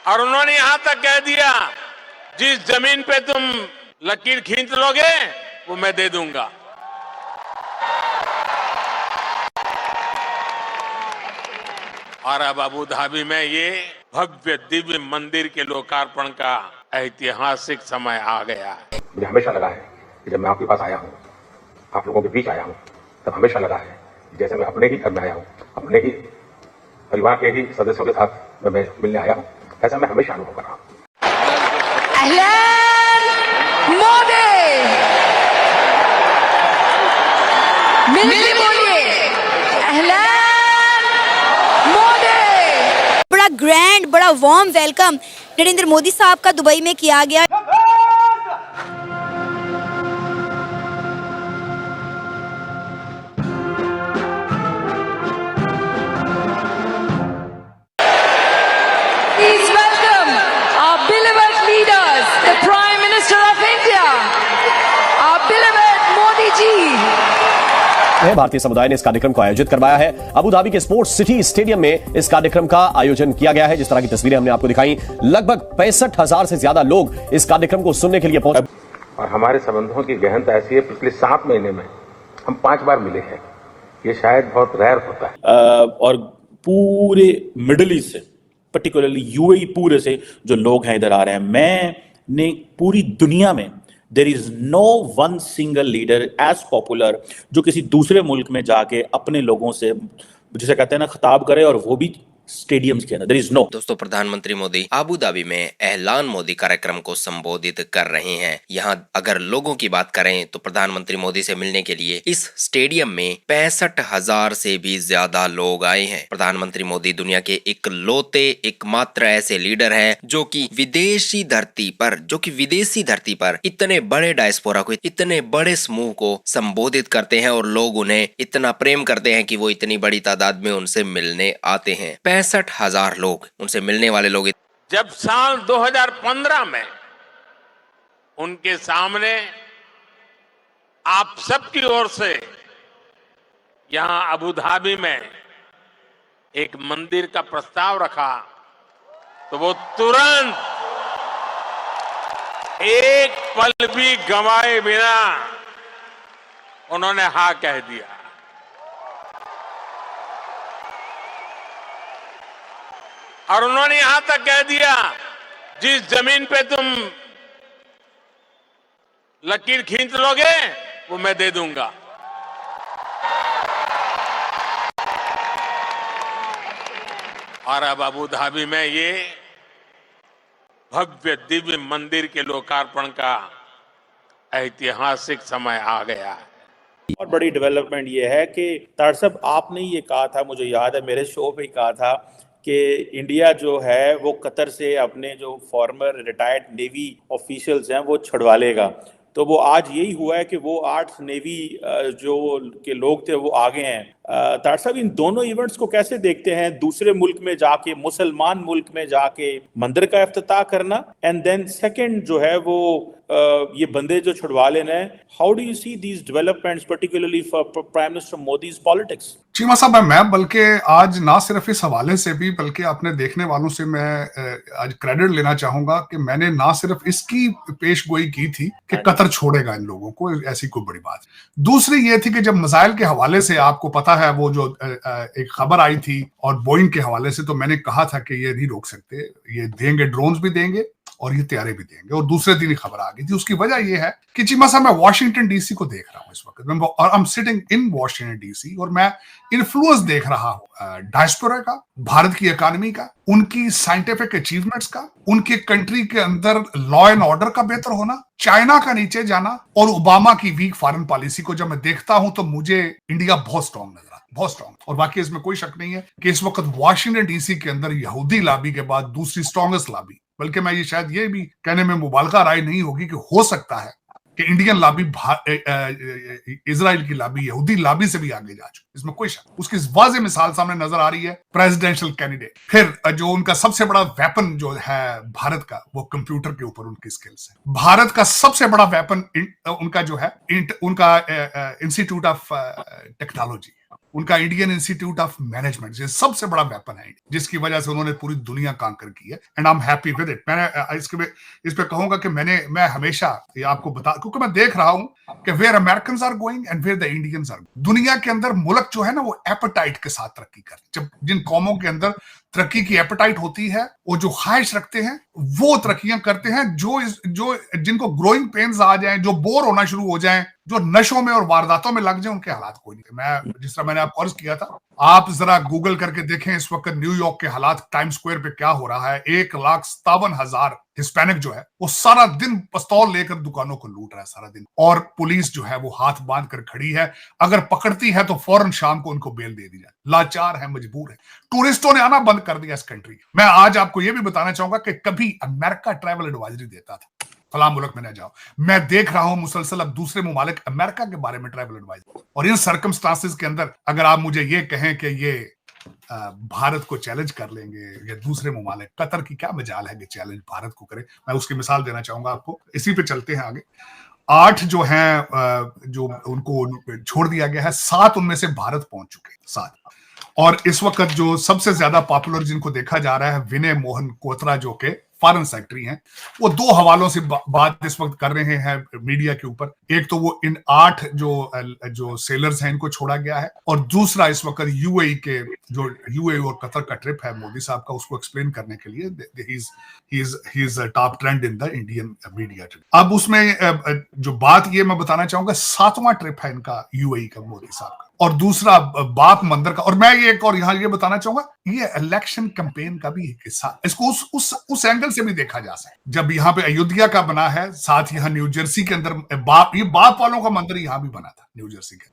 और उन्होंने यहां तक कह दिया, जिस जमीन पे तुम लकीर खींच लोगे वो मैं दे दूंगा। और अब अबू धाबी में ये भव्य दिव्य मंदिर के लोकार्पण का ऐतिहासिक समय आ गया है। मुझे हमेशा लगा है कि जब मैं आपके पास आया हूँ, आप लोगों के बीच आया हूँ, तब हमेशा लगा है जैसे मैं अपने ही घर में आया हूँ, अपने ही परिवार के ही सदस्यों के साथ मैं मिलने आया हूँ। ऐसा मैं हमेशा अनुभव कर रहा हूँ। मिलके बोलिए मोदी। बड़ा ग्रैंड, बड़ा वार्म वेलकम नरेंद्र मोदी साहब का दुबई में किया गया। Please welcome our beloved leaders, the Prime Minister of India, our beloved Modi ji। भारतीय समुदाय ने इस कार्यक्रम को आयोजित करवाया है। अबू धाबी के स्पोर्ट्स सिटी स्टेडियम में इस कार्यक्रम का आयोजन किया गया है। जिस तरह की तस्वीरें हमने आपको दिखाई, लगभग 65,000 से ज्यादा लोग इस कार्यक्रम को सुनने के लिए पहुंचे। और हमारे संबंधों की गहनता ऐसी है, पिछले 7 महीने में हम 5 बार मिले हैं। ये शायद बहुत रेयर होता है। और पूरे मिडिल ईस्ट से, पर्टिकुलरली यूएई पूरे से जो लोग हैं इधर आ रहे हैं। मैंने पूरी दुनिया में there is no one single leader as popular जो किसी दूसरे मुल्क में जाके अपने लोगों से, जिसे कहते हैं ना, खिताब करे, और वो भी स्टेडियम्स के अंदर। There is no. दोस्तों, प्रधानमंत्री मोदी अबू धाबी में ऐलान मोदी कार्यक्रम को संबोधित कर रहे हैं। यहाँ अगर लोगों की बात करें तो प्रधानमंत्री मोदी से मिलने के लिए इस स्टेडियम में 65,000 से भी ज्यादा लोग आए हैं। प्रधानमंत्री मोदी दुनिया के इकलौते एकमात्र ऐसे लीडर हैं जो कि विदेशी धरती पर इतने बड़े डायस्पोरा को, इतने बड़े समूह को संबोधित करते हैं और लोग उन्हें इतना प्रेम करते हैं कि वो इतनी बड़ी तादाद में उनसे मिलने आते हैं। 65,000 लोग, उनसे मिलने वाले लोग। जब साल 2015 में उनके सामने आप सबकी ओर से यहां अबू धाबी में एक मंदिर का प्रस्ताव रखा तो वो तुरंत एक पल भी गंवाए बिना उन्होंने हाँ कह दिया। और उन्होंने यहां तक कह दिया, जिस जमीन पे तुम लकीर खींच लोगे वो मैं दे दूंगा। और अब अबू धाबी में ये भव्य दिव्य मंदिर के लोकार्पण का ऐतिहासिक समय आ गया है। और बड़ी डेवलपमेंट ये है कि तार साहब, आपने ये कहा था, मुझे याद है मेरे शो पे ही कहा था कि इंडिया जो है वो कतर से अपने जो फॉर्मर रिटायर्ड नेवी ऑफिशियल्स हैं वो छुड़वा लेगा। तो वो आज यही हुआ है कि वो 8 नेवी जो के लोग थे वो आगे हैं। तार साहब, इन दोनों इवेंट्स को कैसे देखते हैं? दूसरे मुल्क में जाके, मुसलमान मुल्क में जाके मंदिर का इफ्तिताह करना, एंड देन सेकंड जो है वो ये बंदे जो छुड़वा लेना है। How do you see these developments particularly for prime minister Modi's politics? Cheema साहब, मैं बल्कि आज ना सिर्फ इस हवाले से भी बल्कि अपने देखने वालों से मैं आज क्रेडिट लेना चाहूंगा कि मैंने ना सिर्फ इसकी पेशगोई की थी कि कतर छोड़ेगा इन लोगों को, ऐसी कोई बड़ी बात। दूसरी ये थी कि जब मिसाइल के हवाले से आपको पता है वो जो एक खबर आई थी और बोइंग के हवाले से, तो मैंने कहा था कि ये नहीं रोक सकते, ये देंगे, ड्रोन्स भी देंगे और ये तैयारी भी देंगे। और दूसरे दिन ही खबर आ गई थी। उसकी वजह यह है कि चीमा साहब, मैं वॉशिंगटन डीसी को देख रहा हूं इस वक्त, और I am sitting in Washington DC, और मैं इन्फ्लुएंस देख रहा हूं डायस्पोरा का, भारत की इकोनॉमी का, उनकी साइंटिफिक अचीवमेंट्स का, उनके कंट्री के अंदर लॉ एंड ऑर्डर का बेहतर होना, चाइना का नीचे जाना, और ओबामा की वीक फॉरेन पॉलिसी को जब मैं देखता हूं तो मुझे इंडिया बहुत स्ट्रांग नजर आता है, बहुत स्ट्रांग। और बाकी इसमें कोई शक नहीं है कि इस वक्त वॉशिंगटन डीसी के अंदर यहूदी लॉबी के बाद दूसरी स्ट्रांगेस्ट लॉबी, बल्कि मैं ये शायद ये भी कहने में मुबालगा राय नहीं होगी कि हो सकता है कि इंडियन लॉबी इजराइल की लॉबी, यहूदी लॉबी से भी आगे जा चुकी, इसमें कोई शक। उसकी वाज़ेह मिसाल सामने नजर आ रही है प्रेसिडेंशियल कैंडिडेट। फिर जो उनका सबसे बड़ा वेपन जो है भारत का, वो कंप्यूटर के ऊपर उनकी स्किल्स है। भारत का सबसे बड़ा वेपन उनका जो है उनका इंस्टीट्यूट ऑफ टेक्नोलॉजी, उनका इंडियन इंस्टीट्यूट ऑफ मैनेजमेंट, ये सबसे बड़ा वेपन है जिसकी वजह से उन्होंने पूरी दुनिया कांकर की है, and I am happy with it. मैंने इस पे कहूंगा कि मैं हमेशा ये आपको बता, क्योंकि मैं देख रहा हूं कि where Americans are going and where the Indians are, दुनिया के अंदर मुल्क जो है ना वो एपेटाइट के साथ तरक्की कर, जब जिन कौमों के अंदर तरक्की की एपेटाइट होती है, वो जो ख्वाहिश रखते हैं वो तरक्कियां करते हैं, जो जिनको ग्रोइंग पेन्स आ जाएं, जो बोर होना शुरू हो जाएं, जो नशों में और वारदातों में लग जाए, उनके हालात कोई नहीं। मैं जिस तरह मैंने आपको अर्ज किया था, आप जरा गूगल करके देखें इस वक्त न्यूयॉर्क के हालात, टाइम स्क्वायर पे क्या हो रहा है। 1,57,000 हिस्पैनिक जो है वो सारा दिन पिस्तौल लेकर दुकानों को लूट रहा है सारा दिन, और पुलिस जो है वो हाथ बांध कर खड़ी है, अगर पकड़ती है तो फौरन शाम को उनको बेल दे दी जाए। लाचार है, मजबूर है, टूरिस्टों ने आना बंद कर दिया इस कंट्री। मैं आज आपको यह भी बताना चाहूंगा कि कभी अमेरिका ट्रैवल एडवाइजरी देता था, फला मुल्क में न जाओ, मैं देख रहा हूं मुसलसल अब दूसरे ममालिक अमेरिका के बारे में ट्रैवल एडवाइजरी, और इन सर्कमस्टांसेस के अंदर अगर आप मुझे ये कहें कि ये भारत को चैलेंज कर लेंगे या दूसरे ममालिक, कतर की क्या मजाल है कि चैलेंज भारत को करे। मैं उसकी मिसाल देना चाहूंगा आपको, इसी पे चलते हैं आगे। 8 जो हैं जो उनको छोड़ दिया गया है, 7 उनमें से भारत पहुंच चुके हैं, 7। और इस वक्त जो सबसे ज्यादा पॉपुलर जिनको देखा जा रहा है, विनय मोहन क्वोत्रा जो के फॉरेन सेक्रेटरी हैं, वो 2 हवालों से बात इस वक्त कर रहे हैं मीडिया के ऊपर। एक तो वो इन 8 जो सेलर्स हैं इनको छोड़ा गया है, और दूसरा इस वक्त यूएई के जो यूएई और कतर का ट्रिप है मोदी साहब का, उसको एक्सप्लेन करने के लिए he is top trend in the Indian media. अब उसमें जो बात ये मैं बताना चाहूंगा, 7वां ट्रिप है इनका यूएई का मोदी साहब का, और दूसरा बाप मंदिर का। और मैं ये एक और यहां ये बताना चाहूंगा, ये इलेक्शन कैंपेन का भी एक हिस्सा, इसको उस एंगल से भी देखा जा सकता है। जब यहाँ पे अयोध्या का बना है, साथ यहाँ न्यू जर्सी के अंदर ये बाप वालों का मंदिर यहां भी बना था न्यू जर्सी के,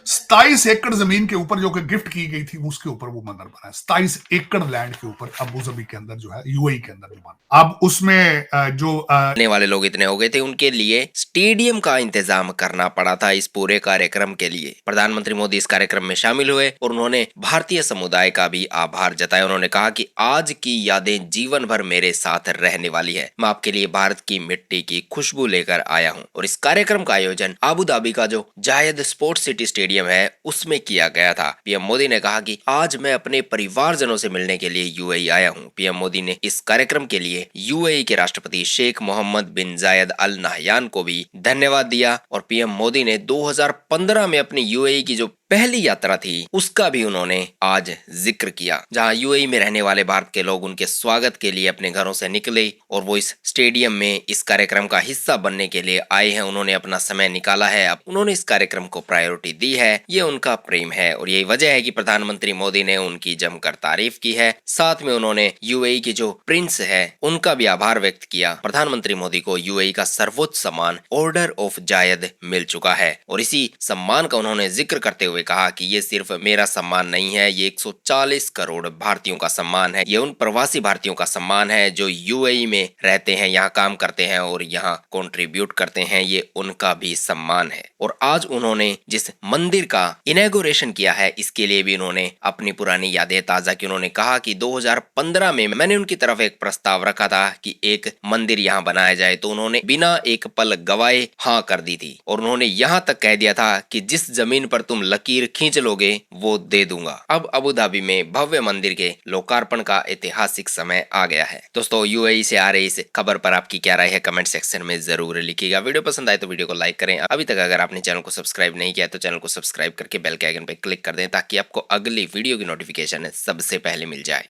27 एकड़ जमीन के ऊपर जो कि गिफ्ट की गई थी, उसके ऊपर वो मंदिर बना है, 27 एकड़ लैंड के ऊपर अबू धाबी के अंदर जो है, यूएई के अंदर जो बना। अब उसमें जो आने वाले लोग इतने हो गए थे, उनके लिए स्टेडियम का इंतजाम करना पड़ा था इस पूरे कार्यक्रम के लिए। प्रधानमंत्री मोदी इस कार्यक्रम में शामिल हुए और उन्होंने भारतीय समुदाय का भी आभार जताया। उन्होंने कहा कि आज की यादें जीवन भर मेरे साथ रहने वाली है, मैं आपके लिए भारत की मिट्टी की खुशबू लेकर आया हूँ। और इस कार्यक्रम का आयोजन आबू धाबी का जो जायद स्पोर्ट्स सिटी स्टेडियम है उसमें किया गया था। पीएम मोदी ने कहा कि आज मैं अपने परिवारजनों से मिलने के लिए यूएई आया हूँ। पीएम मोदी ने इस कार्यक्रम के लिए यूएई के राष्ट्रपति शेख मोहम्मद बिन जायद अल नहयान को भी धन्यवाद दिया। और पीएम मोदी ने 2015 में अपनी यूएई की जो पहली यात्रा थी उसका भी उन्होंने आज जिक्र किया, जहां यूएई में रहने वाले भारत के लोग उनके स्वागत के लिए अपने घरों से निकले और वो इस स्टेडियम में इस कार्यक्रम का हिस्सा बनने के लिए आए हैं। उन्होंने अपना समय निकाला है, अब उन्होंने इस कार्यक्रम को प्रायोरिटी दी है। ये उनका प्रेम है और यही वजह है कि प्रधानमंत्री मोदी ने उनकी जमकर तारीफ की है। साथ में उन्होंने यूएई के जो प्रिंस है उनका भी आभार व्यक्त किया। प्रधानमंत्री मोदी को यूएई का सर्वोच्च सम्मान ऑर्डर ऑफ जायद मिल चुका है और इसी सम्मान का उन्होंने जिक्र करते हुए कहा कि ये सिर्फ मेरा सम्मान नहीं है, ये 140 करोड़ भारतीयों का सम्मान है। ये उन प्रवासी भारतीयों का सम्मान है जो यूएई में रहते हैं, यहाँ काम करते हैं और यहाँ कंट्रीब्यूट करते हैं, ये उनका भी सम्मान है। और आज उन्होंने जिस मंदिर का इनॉग्रेशन किया है इसके लिए भी उन्होंने अपनी पुरानी यादें ताजा की। उन्होंने कहा कि 2015 में मैंने उनकी तरफ एक प्रस्ताव रखा था कि एक मंदिर यहाँ बनाया जाए, तो उन्होंने बिना एक पल गवाए हाँ कर दी थी और उन्होंने यहाँ तक कह दिया था कि जिस जमीन पर तुम लकीर खींच लोगे वो दे दूंगा। अब अबू धाबी में भव्य मंदिर के लोकार्पण का ऐतिहासिक समय आ गया है। दोस्तों, यूएई से आ रही इस खबर पर आपकी क्या राय है कमेंट सेक्शन में जरूर लिखिएगा। वीडियो पसंद आए तो वीडियो को लाइक करें। अभी तक अगर आपने चैनल को सब्सक्राइब नहीं किया तो चैनल को सब्सक्राइब करके बेल के आइकन पर क्लिक कर दें ताकि आपको अगली वीडियो की नोटिफिकेशन सबसे पहले मिल जाए।